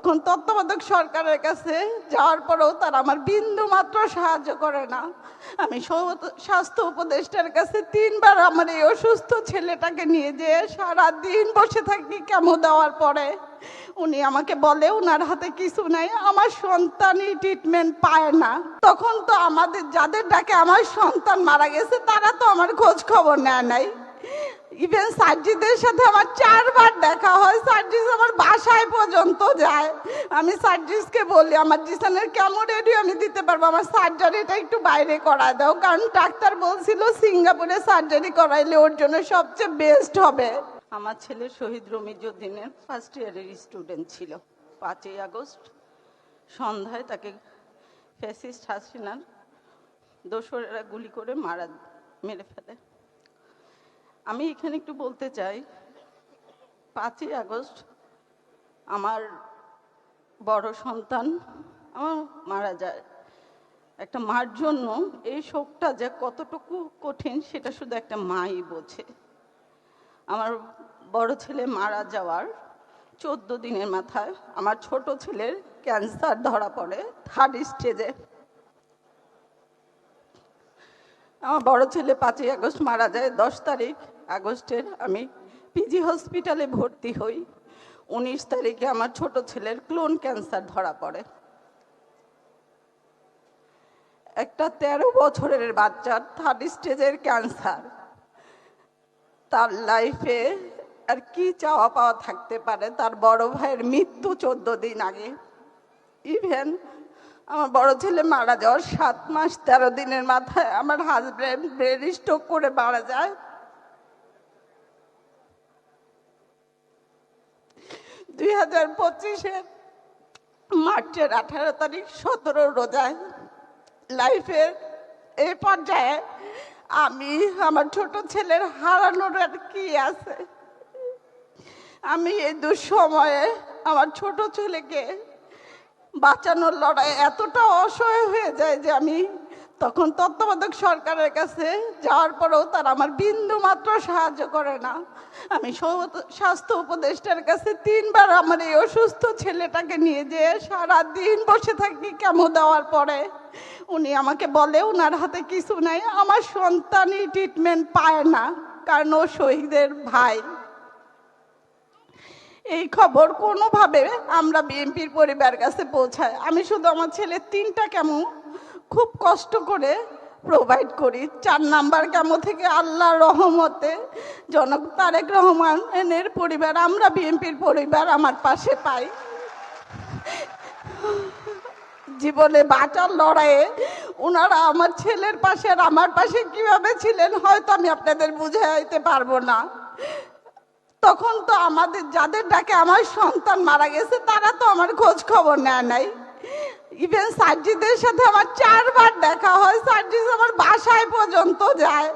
তখন তত্ত্বাবধায়ক সরকারের কাছে যাওয়ার পরেও তারা আমার বিন্দু মাত্র সাহায্য করে না। আমি স্বাস্থ্য উপদেষ্টার কাছে 3 বার আমার এই অসুস্থ ছেলেটাকে নিয়ে যেয়ে সারাদিন বসে থাকি কেমো দেওয়ার পরে। উনি আমাকে বলে ওনার হাতে কিছু নাই, আমার সন্তানই ট্রিটমেন্ট পায় না। তখন তো আমাদের যাদের ডাকে আমার সন্তান মারা গেছে তারা তো আমার খোঁজ খবর নেয় নাই। ইভেন সার্জিদের সাথে আমার 4 বার দেখা হয়, সার্জিস আমার বাসায় পর্যন্ত যায়। আমি সার্জিসকে বলি আমার জিসানের কেমন রেডি আমি দিতে পারবো, আমার সার্জারিটা একটু বাইরে করা দাও, কারণ ডাক্তার বলছিল সিঙ্গাপুরে সার্জারি করাইলে ওর জন্য সবচেয়ে বেস্ট হবে। আমার ছেলে শহীদ রমিজউদ্দিনের ফার্স্ট ইয়ারের স্টুডেন্ট ছিল। 5ই আগস্ট সন্ধ্যায় তাকে ফ্যাসিস্ট হাসিনার দোসরেরা গুলি করে মেরে ফেলে। আমি এখানে একটু বলতে চাই, 5ই আগস্ট আমার বড় সন্তান আমার মারা যায়। একটা মার জন্য এই শোকটা যে কতটুকু কঠিন সেটা শুধু একটা মাই বোঝে। আমার বড় ছেলে মারা যাওয়ার 14 দিনের মাথায় আমার ছোট ছেলের ক্যান্সার ধরা পড়ে 3rd স্টেজে। আমার বড় ছেলে 5ই আগস্ট মারা যায়। 10 তারিখ আগস্টের আমি পিজি হসপিটালে ভর্তি হই। 19 তারিখে আমার ছোট ছেলের ক্লোন ক্যান্সার ধরা পড়ে। একটা 13 বছরের বাচ্চার 3rd স্টেজের ক্যান্সার, তার লাইফে আর কি চাওয়া পাওয়া থাকতে পারে? তার বড় ভাইয়ের মৃত্যু 14 দিন আগে। ইভেন আমার বড় ছেলে মারা যাওয়ার 7 মাস 13 দিনের মাথায় আমার হাজব্যান্ড ব্রেন স্ট্রোক করে মারা যায়। 2025-এর মার্চের 18 তারিখ 17 রোজায় লাইফের এই পর্যায়ে আমি আমার ছোট ছেলের হারানোর আর কি আছে? আমি এই দুঃসময়ে আমার ছোট ছেলেকে বাঁচানোর লড়াই এতটা অসহায় হয়ে যায় যে আমি তখন তত্ত্বাবধায়ক সরকারের কাছে যাওয়ার পরেও তারা আমার বিন্দু মাত্র সাহায্য করে না। আমি স্বাস্থ্য উপদেষ্টার কাছে 3 বার আমার এই অসুস্থ ছেলেটাকে নিয়ে যেয়ে সারাদিন বসে থাকি কেমো দেওয়ার পরে। উনি আমাকে বলে ওনার হাতে কিছু নাই, আমার সন্তানই ট্রিটমেন্ট পায় না, কারণ ও শহীদের ভাই। এই খবর কোনোভাবে আমরা বিএনপির পরিবার কাছে পৌঁছায়। আমি শুধু আমার ছেলের 3টা কেমো খুব কষ্ট করে প্রোভাইড করি। 4 নাম্বার কেমো থেকে আল্লাহর রহমতে জনাব তারেক রহমানের পরিবার, আমরা বিএনপির পরিবার আমার পাশে পাই। জীবনে বাঁচার লড়াইয়ে ওনারা আমার ছেলের পাশে আর আমার পাশে কিভাবে ছিলেন হয়তো আমি আপনাদের বুঝাইতে পারবো না। তখন তো আমাদের যাদের ডাকে আমার সন্তান মারা গেছে তারা তো আমার খোঁজ খবর নেয় নাই। ইভেন সার্জিদের সাথে আমার 4 বার দেখা হয়, সার্জিস আমার বাসায় পর্যন্ত যায়।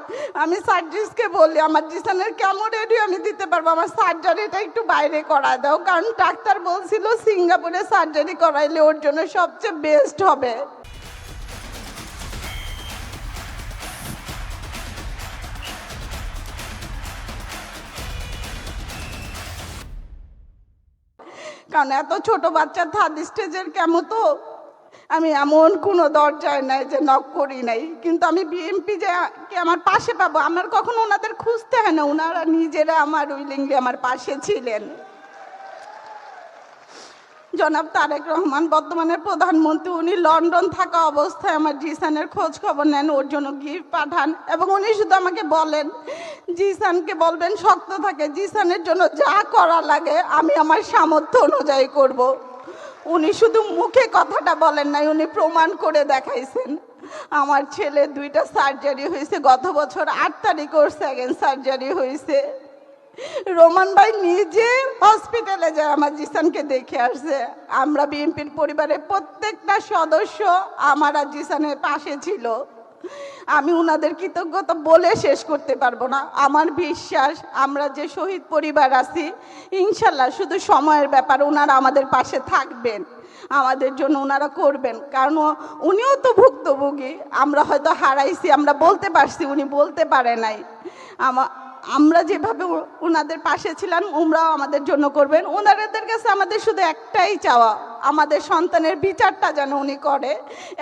আমি সার্জিসকে বলি আমার জিসানের কেমন রেডি আমি দিতে পারবো, আমার সার্জারিটা একটু বাইরে করা দাও, কারণ ডাক্তার বলছিল সিঙ্গাপুরে সার্জারি করাইলে ওর জন্য সবচেয়ে বেস্ট হবে। কারণ এত ছোট বাচ্চা 3rd স্টেজের কেমো তো আমি এমন কোনো দরজায় নাই যে নক করি নাই। কিন্তু আমি বিএমপি যে আমার পাশে পাবো আমার কখনো ওনাদের খুঁজতে হয় না, ওনারা নিজেরা আমার উইলিংলি আমার পাশে ছিলেন। জনাব তারেক রহমান বর্তমানে প্রধানমন্ত্রী, উনি লন্ডন থাকা অবস্থায় আমার জিসানের খোঁজ খবর নেন, ওর জন্য গিফট পাঠান এবং উনি শুধু আমাকে বলেন জিসানকে বলবেন শক্ত থাকে, জিসানের জন্য যা করা লাগে আমি আমার সামর্থ্য অনুযায়ী করব। উনি শুধু মুখে কথাটা বলেন নাই, উনি প্রমাণ করে দেখাইছেন। আমার ছেলে 2টা সার্জারি হয়েছে, গত বছর 8 তারিখ ওর 2nd সার্জারি হয়েছে। রোমান ভাই নিজে হসপিটালে যায় আমার জিসানকে দেখে আসছে। আমরা বিএনপির পরিবারের প্রত্যেকটা সদস্য আমার আর জিসানের পাশে ছিল। আমি ওনাদের কৃতজ্ঞতা বলে শেষ করতে পারবো না। আমার বিশ্বাস আমরা যে শহীদ পরিবার আছি ইনশাল্লাহ শুধু সময়ের ব্যাপার, ওনারা আমাদের পাশে থাকবেন, আমাদের জন্য ওনারা করবেন। কারণ উনিও তো ভুক্তভোগী, আমরা হয়তো হারাইছি, আমরা বলতে পারছি, উনি বলতে পারে নাই। আমরা যেভাবে ওনাদের পাশে ছিলাম ওনারাও আমাদের জন্য করবেন। ওনাদের কাছে আমাদের শুধু একটাই চাওয়া, আমাদের সন্তানের বিচারটা যেন উনি করে,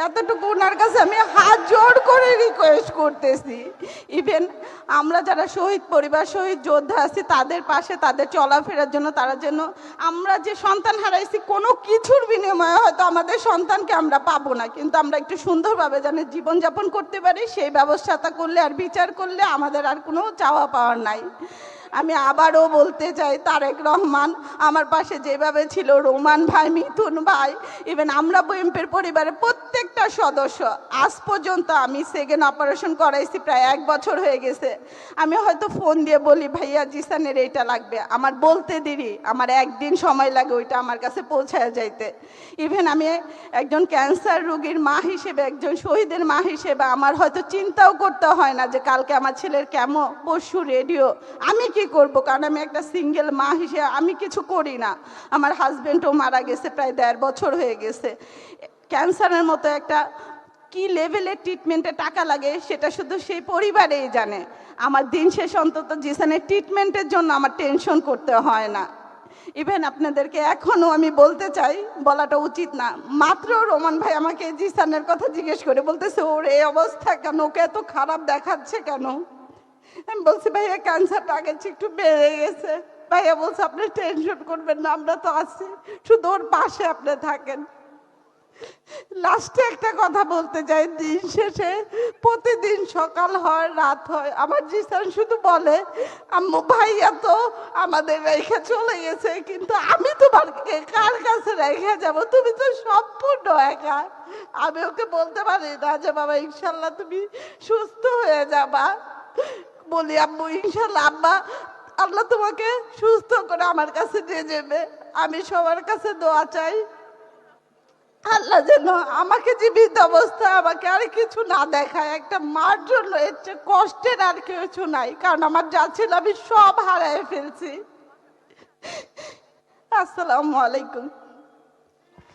এতটুকু ওনার কাছে আমি হাত জোড় করে রিকোয়েস্ট করতেছি। ইভেন আমরা যারা শহীদ পরিবার, শহীদ যোদ্ধা আছি, তাদের পাশে, তাদের চলাফেরার জন্য, তারা যেন, আমরা যে সন্তান হারাইছি কোনো কিছুর বিনিময়ে হয়তো আমাদের সন্তানকে আমরা পাবো না, কিন্তু আমরা একটু সুন্দরভাবে যেন জীবনযাপন করতে পারি, সেই ব্যবস্থাটা করলে আর বিচার করলে আমাদের আর কোনো চাওয়া পাওয়ার নাই। আমি আবারও বলতে চাই, তারেক রহমান আমার পাশে যেভাবে ছিল, রোমান ভাই, মিথুন ভাই, ইভেন আমরা বিএনপির পরিবারের প্রত্যেকটা সদস্য, আজ পর্যন্ত আমি সেকেন্ড অপারেশন করাইছি, প্রায় 1 বছর হয়ে গেছে। আমি হয়তো ফোন দিয়ে বলি ভাইয়া জিসানের এইটা লাগবে, আমার বলতে দেরি, আমার একদিন সময় লাগে ওইটা আমার কাছে পৌঁছায় যাইতে। ইভেন আমি একজন ক্যান্সার রোগীর মা হিসেবে, একজন শহীদের মা হিসেবে আমার হয়তো চিন্তাও করতে হয় না যে কালকে আমার ছেলের কেমো, পরশু রেডিও, আমি কি করব, কারণ আমি একটা সিঙ্গেল মা হিসেবে আমি কিছু করি না। আমার হাজবেন্ডও মারা গেছে, প্রায় 1.5 বছর হয়ে গেছে। ক্যান্সারের মতো একটা কি লেভেলের ট্রিটমেন্টে টাকা লাগে সেটা শুধু সেই পরিবারেই জানে। আমার দিন শেষ অন্তত জিসানের ট্রিটমেন্টের জন্য আমার টেনশন করতে হয় না। ইভেন আপনাদেরকে এখনো আমি বলতে চাই, বলাটা উচিত না, মাত্র রোমান ভাই আমাকে জিসানের কথা জিজ্ঞেস করে বলতেছে ওর এই অবস্থা কেন, ওকে এত খারাপ দেখাচ্ছে কেন। আমি বলছি ভাইয়া ক্যান্সারটা আগের চেয়ে একটু বেড়ে গেছে। ভাইয়া বলছে আপনি টেনশন করবেন না, আমরা তো আছি, শুধু ওর পাশে আপনি থাকেন। লাস্টে একটা কথা বলতে চাই, দিন শেষে প্রতিদিন সকাল হয় রাত হয় আমার জিসান শুধু বলে আম্মু ভাইয়া তো আমাদের রেখে চলে গেছে, কিন্তু আমি তোমাকে কার কাছে রেখে যাব, তুমি তো সম্পূর্ণ একা। আমি ওকে বলতে পারি না যে বাবা ইনশাল্লাহ তুমি সুস্থ হয়ে যাবা, বলি আম্মু ইনশাল্লাহ আম্মা আল্লাহ তোমাকে সুস্থ করে আমার কাছে নিয়ে যাবে। আমি সবার কাছে দোয়া চাই আল্লাহ যেন আমাকে জীবিত অবস্থা আমাকে আর কিছু না দেখায়। একটা মার জন্য এর চেয়ে কষ্টের আর কিছু নাই, কারণ আমার যা ছিল আমি সব হারায় ফেলছি। আসসালামু আলাইকুম।